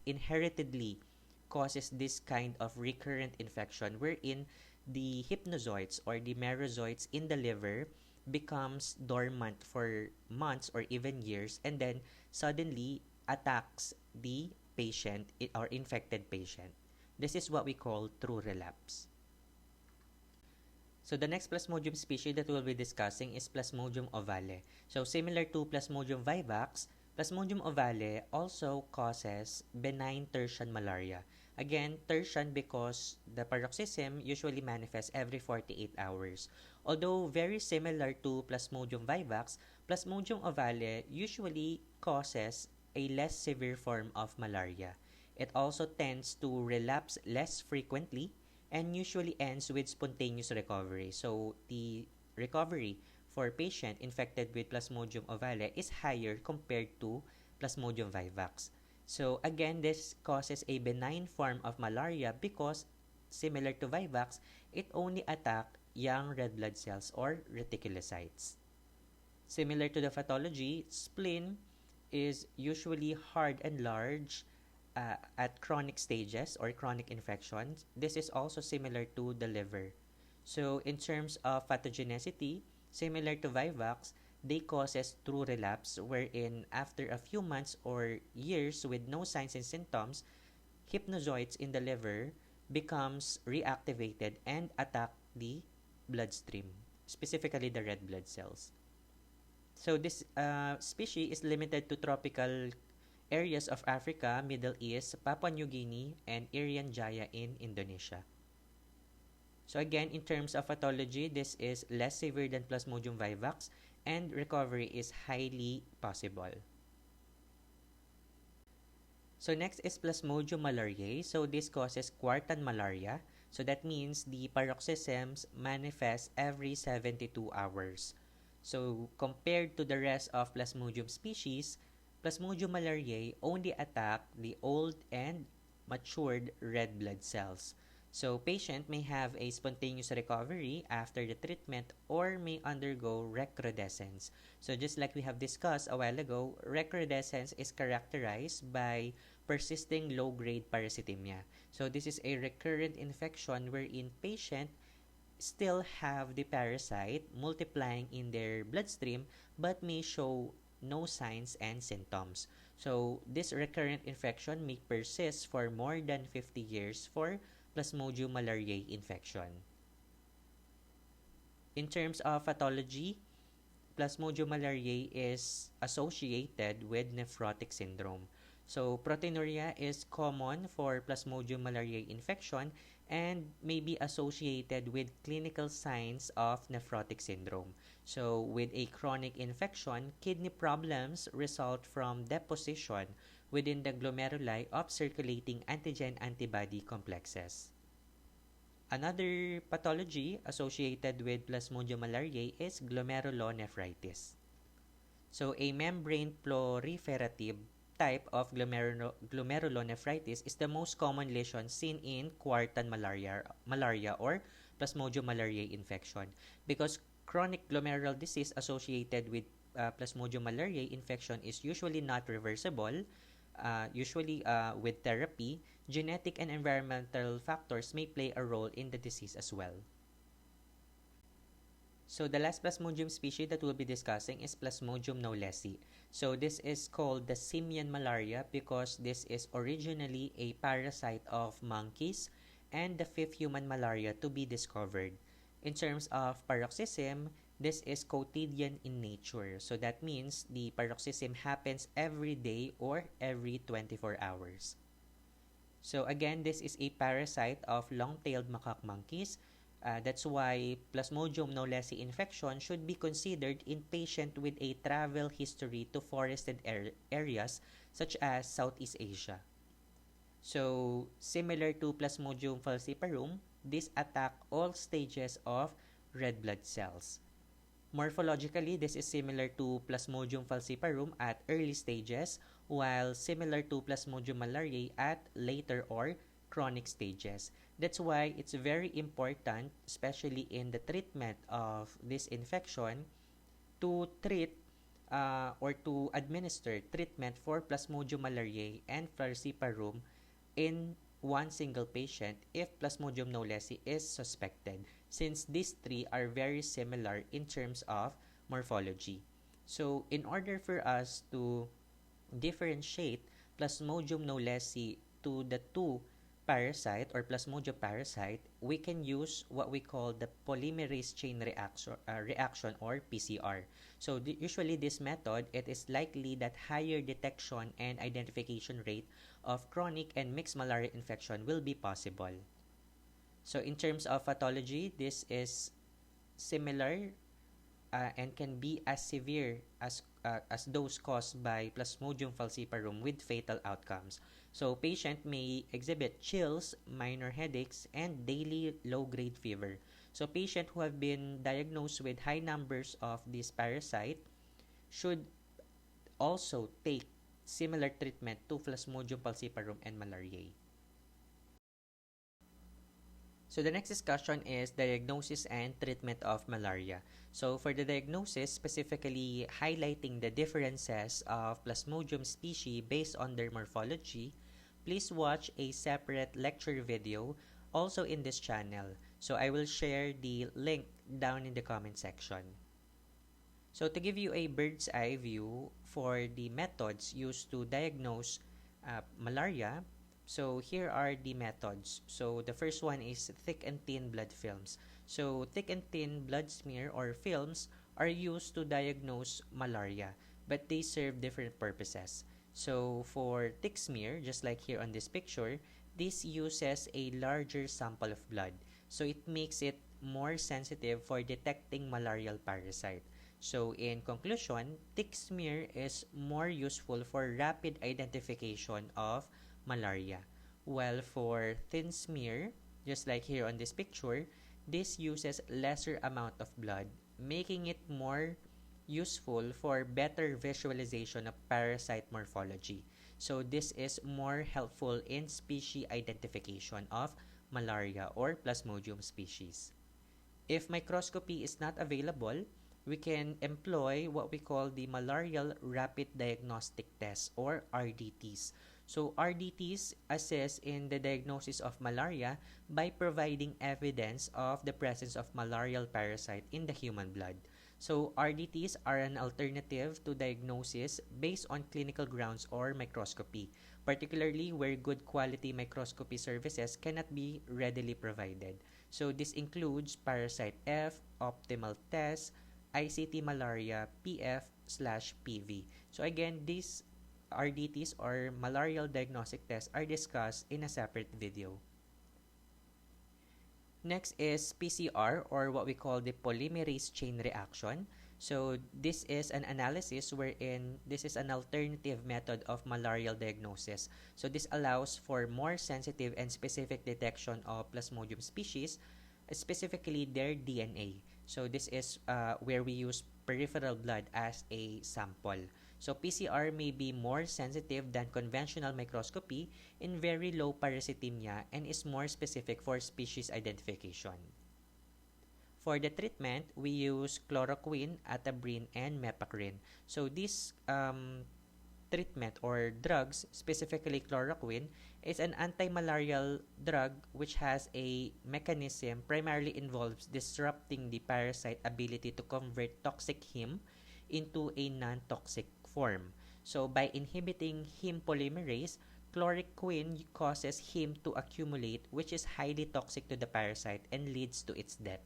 [SPEAKER 1] inheritedly causes this kind of recurrent infection wherein the hypnozoites or the merozoites in the liver becomes dormant for months or even years and then suddenly attacks the patient or infected patient. This is what we call true relapse. So the next Plasmodium species that we'll be discussing is Plasmodium ovale. So similar to Plasmodium vivax, Plasmodium ovale also causes benign tertian malaria. Again, tertian because the paroxysm usually manifests every 48 hours. Although very similar to Plasmodium vivax, Plasmodium ovale usually causes a less severe form of malaria. It also tends to relapse less frequently and usually ends with spontaneous recovery. So the recovery for patient infected with Plasmodium ovale is higher compared to Plasmodium vivax. So again, this causes a benign form of malaria because similar to vivax, it only attacks young red blood cells or reticulocytes. Similar to the pathology, spleen is usually hard and large at chronic stages or chronic infections. This is also similar to the liver. So in terms of pathogenicity, similar to vivax, they causes true relapse wherein after a few months or years with no signs and symptoms, hypnozoites in the liver becomes reactivated and attack the bloodstream, specifically the red blood cells. So this species is limited to tropical areas of Africa, Middle East, Papua New Guinea, and Irian Jaya in Indonesia. So again, in terms of pathology, this is less severe than Plasmodium vivax and recovery is highly possible. So next is Plasmodium malariae. So this causes quartan malaria. So that means the paroxysms manifest every 72 hours. So compared to the rest of Plasmodium species, Plasmodium malariae only attack the old and matured red blood cells. So patient may have a spontaneous recovery after the treatment or may undergo recrudescence. So just like we have discussed a while ago, recrudescence is characterized by persisting low-grade parasitemia. So this is a recurrent infection wherein patient still have the parasite multiplying in their bloodstream but may show no signs and symptoms. So this recurrent infection may persist for more than 50 years for Plasmodium malariae infection. In terms of pathology, Plasmodium malariae is associated with nephrotic syndrome. So proteinuria is common for Plasmodium malariae infection and may be associated with clinical signs of nephrotic syndrome. So with a chronic infection, kidney problems result from deposition within the glomeruli of circulating antigen-antibody complexes. Another pathology associated with Plasmodium malariae is glomerulonephritis. So a membrane proliferative type of glomerulonephritis is the most common lesion seen in quartan malaria or Plasmodium malariae infection. Because chronic glomerular disease associated with Plasmodium malariae infection is usually not reversible, usually with therapy, genetic and environmental factors may play a role in the disease as well. So the last Plasmodium species that we'll be discussing is Plasmodium knowlesi. So this is called the simian malaria because this is originally a parasite of monkeys and the fifth human malaria to be discovered. In terms of paroxysm, this is quotidian in nature. So that means the paroxysm happens every day or every 24 hours. So again, this is a parasite of long-tailed macaque monkeys. That's why Plasmodium knowlesi infection should be considered in patient with a travel history to forested areas such as Southeast Asia. So, similar to Plasmodium falciparum, this attack all stages of red blood cells. Morphologically, this is similar to Plasmodium falciparum at early stages, while similar to Plasmodium malariae at later or chronic stages. That's why it's very important, especially in the treatment of this infection, to treat or to administer treatment for Plasmodium malariae and falciparum in one single patient if Plasmodium knowlesi is suspected, since these three are very similar in terms of morphology. So, in order for us to differentiate Plasmodium knowlesi to the two parasite or Plasmodium parasite, we can use what we call the polymerase chain reaction or PCR. So usually this method, it is likely that higher detection and identification rate of chronic and mixed malaria infection will be possible. So in terms of pathology, this is similar and can be as severe as those caused by Plasmodium falciparum with fatal outcomes. So patient may exhibit chills, minor headaches, and daily low-grade fever. So patient who have been diagnosed with high numbers of this parasite should also take similar treatment to Plasmodium falciparum and malariae. So the next discussion is diagnosis and treatment of malaria. So for the diagnosis, specifically highlighting the differences of Plasmodium species based on their morphology, please watch a separate lecture video also in this channel. So I will share the link down in the comment section. So to give you a bird's eye view for the methods used to diagnose malaria, so here are the methods. So the first one is thick and thin blood films. So thick and thin blood smear or films are used to diagnose malaria, but they serve different purposes. So for tick smear, just like here on this picture, this uses a larger sample of blood. So it makes it more sensitive for detecting malarial parasite. So in conclusion, tick smear is more useful for rapid identification of malaria. While for thin smear, just like here on this picture, this uses lesser amount of blood, making it more useful for better visualization of parasite morphology. So this is more helpful in species identification of malaria or Plasmodium species. If microscopy is not available, we can employ what we call the Malarial Rapid Diagnostic Test or RDTs. So RDTs assess in the diagnosis of malaria by providing evidence of the presence of malarial parasite in the human blood. So RDTs are an alternative to diagnosis based on clinical grounds or microscopy, particularly where good quality microscopy services cannot be readily provided. So this includes Parasite F, Optimal Test, ICT Malaria, PF/PV. So again, these RDTs or malarial diagnostic tests are discussed in a separate video. Next is PCR or what we call the polymerase chain reaction. So this is an analysis wherein this is an alternative method of malarial diagnosis. So this allows for more sensitive and specific detection of Plasmodium species, specifically their DNA. So this is where we use peripheral blood as a sample. So PCR may be more sensitive than conventional microscopy in very low parasitemia and is more specific for species identification. For the treatment, we use chloroquine, atabrine, and mepacrin. So this treatment or drugs, specifically chloroquine, is an anti-malarial drug which has a mechanism primarily involves disrupting the parasite ability to convert toxic heme into a non-toxic form. So by inhibiting heme polymerase, chloroquine causes heme to accumulate, which is highly toxic to the parasite and leads to its death.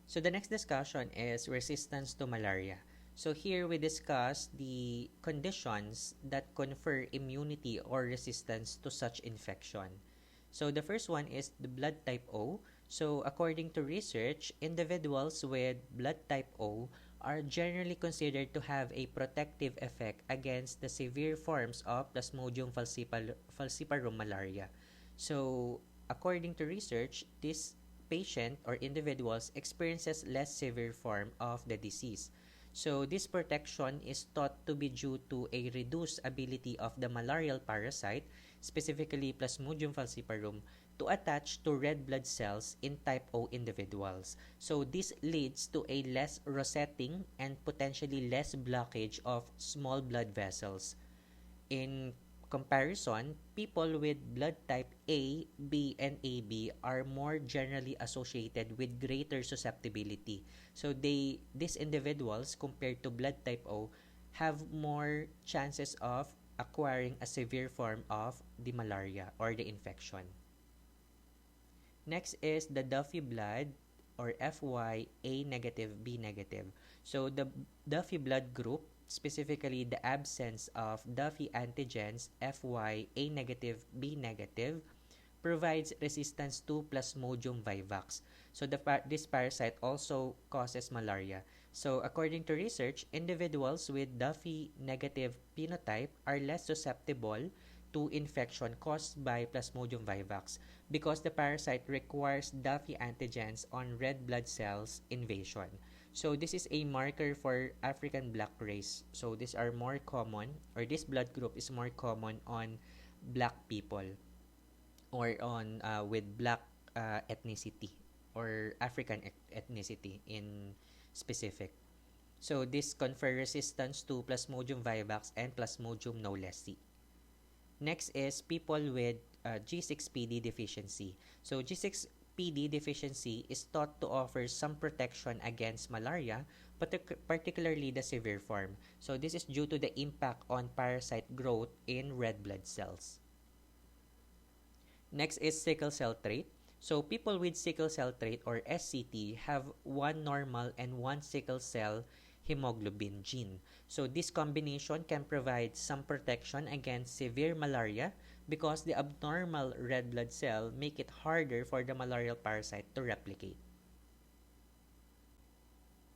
[SPEAKER 1] So the next discussion is resistance to malaria. So here we discuss the conditions that confer immunity or resistance to such infection. So the first one is the blood type O. So according to research, individuals with blood type O are generally considered to have a protective effect against the severe forms of Plasmodium falciparum malaria. So according to research, this patient or individuals experiences less severe form of the disease. So this protection is thought to be due to a reduced ability of the malarial parasite, specifically Plasmodium falciparum, to attach to red blood cells in type O individuals. So this leads to a less rosetting and potentially less blockage of small blood vessels. In comparison, people with blood type A, B, and AB are more generally associated with greater susceptibility. So these individuals compared to blood type O have more chances of acquiring a severe form of the malaria or the infection. Next is the Duffy blood or FY A negative, B negative. So the Duffy blood group, specifically the absence of Duffy antigens FY A negative, B negative, provides resistance to Plasmodium vivax. So this parasite also causes malaria. So according to research, individuals with Duffy negative phenotype are less susceptible to infection caused by Plasmodium vivax because the parasite requires Duffy antigens on red blood cells invasion. So this is a marker for African black race. So these are more common, or this blood group is more common on black people or on with black ethnicity or African ethnicity in specific. So this confer resistance to Plasmodium vivax and Plasmodium knowlesi. Next is people with G6PD deficiency. So G6PD deficiency is thought to offer some protection against malaria, particularly the severe form. So this is due to the impact on parasite growth in red blood cells. Next is sickle cell trait. So people with sickle cell trait or SCT have one normal and one sickle cell hemoglobin gene. So this combination can provide some protection against severe malaria because the abnormal red blood cell make it harder for the malarial parasite to replicate.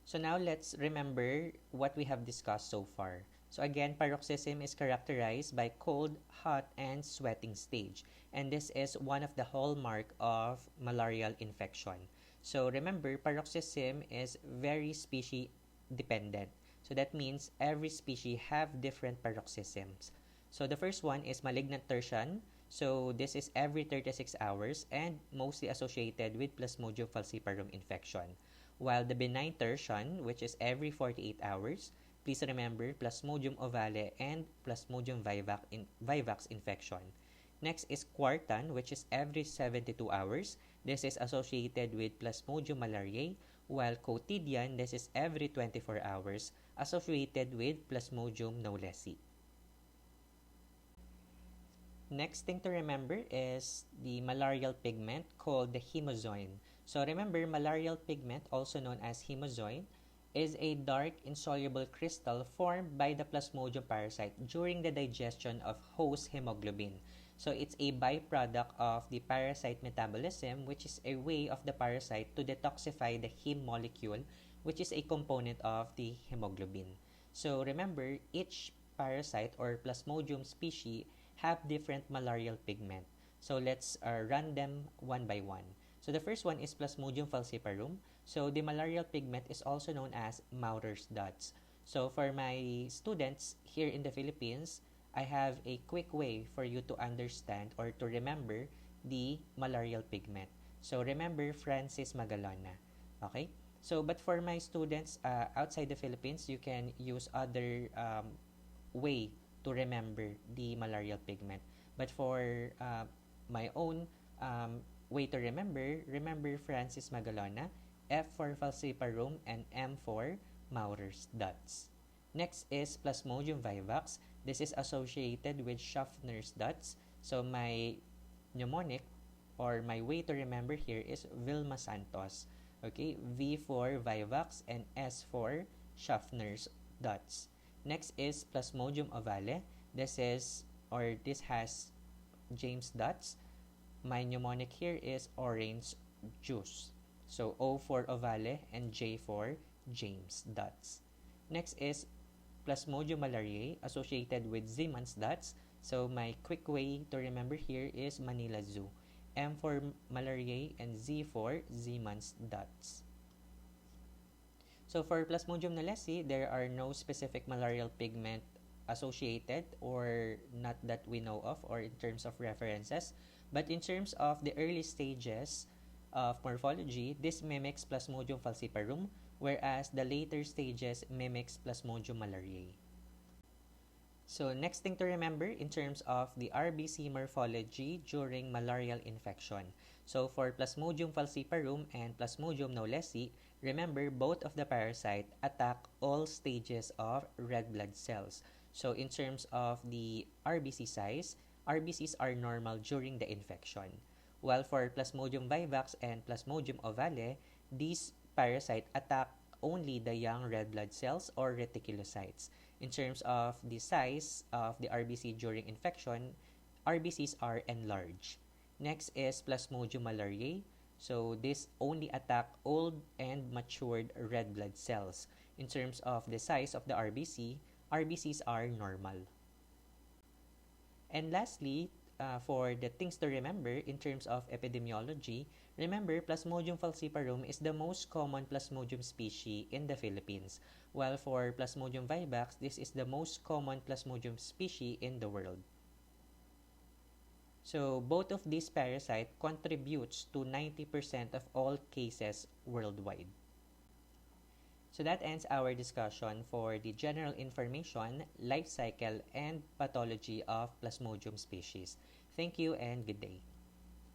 [SPEAKER 1] So now let's remember what we have discussed so far. So again, paroxysm is characterized by cold, hot, and sweating stage. And this is one of the hallmark of malarial infection. So remember, paroxysm is very species dependent. So that means every species have different paroxysms. So the first one is malignant tertian. So this is every 36 hours and mostly associated with Plasmodium falciparum infection. While the benign tertian, which is every 48 hours, please remember Plasmodium ovale and Plasmodium vivax infection. Next is quartan, which is every 72 hours. This is associated with Plasmodium malariae, while quotidian, this is every 24 hours, associated with Plasmodium knowlesi. Next thing to remember is the malarial pigment called the hemozoin. So remember, malarial pigment, also known as hemozoin, is a dark insoluble crystal formed by the Plasmodium parasite during the digestion of host hemoglobin. So it's a byproduct of the parasite metabolism, which is a way of the parasite to detoxify the heme molecule, which is a component of the hemoglobin. So remember, each parasite or Plasmodium species have different malarial pigment. So let's run them one by one. So the first one is Plasmodium falciparum. So the malarial pigment is also known as Maurer dots. So for my students here in the Philippines, I have a quick way for you to understand or to remember the malarial pigment. So remember Francis Magallona. Okay? So but for my students outside the Philippines, you can use other way to remember the malarial pigment. But for my own way to remember Francis Magallona, F for falciparum, and M for Maurer dots. Next is Plasmodium vivax. This is associated with Schaffner's dots. So my mnemonic or my way to remember here is Vilma Santos. Okay, V for vivax and S for Schaffner's dots. Next is Plasmodium ovale. This has James dots. My mnemonic here is orange juice. So O for ovale and J for James dots. Next is Plasmodium malariae associated with Zeeman's dots. So my quick way to remember here is Manila Zoo. M for malariae and Z for Zeeman's dots. So for Plasmodium knowlesi, there are no specific malarial pigment associated or not that we know of or in terms of references. But in terms of the early stages of morphology, this mimics Plasmodium falciparum, whereas the later stages mimics Plasmodium malariae. So next thing to remember in terms of the RBC morphology during malarial infection. So for Plasmodium falciparum and Plasmodium knowlesi, remember both of the parasite attack all stages of red blood cells. So in terms of the RBC size, RBCs are normal during the infection. While for Plasmodium vivax and Plasmodium ovale, these parasites attack only the young red blood cells or reticulocytes. In terms of the size of the RBC during infection, RBCs are enlarged. Next is Plasmodium malariae. So this only attack old and matured red blood cells. In terms of the size of the RBC, RBCs are normal. And lastly, for the things to remember in terms of epidemiology, remember Plasmodium falciparum is the most common Plasmodium species in the Philippines, while for Plasmodium vivax, this is the most common Plasmodium species in the world. So both of these parasites contributes to 90% of all cases worldwide. So that ends our discussion for the general information, life cycle, and pathology of Plasmodium species. Thank you and good day.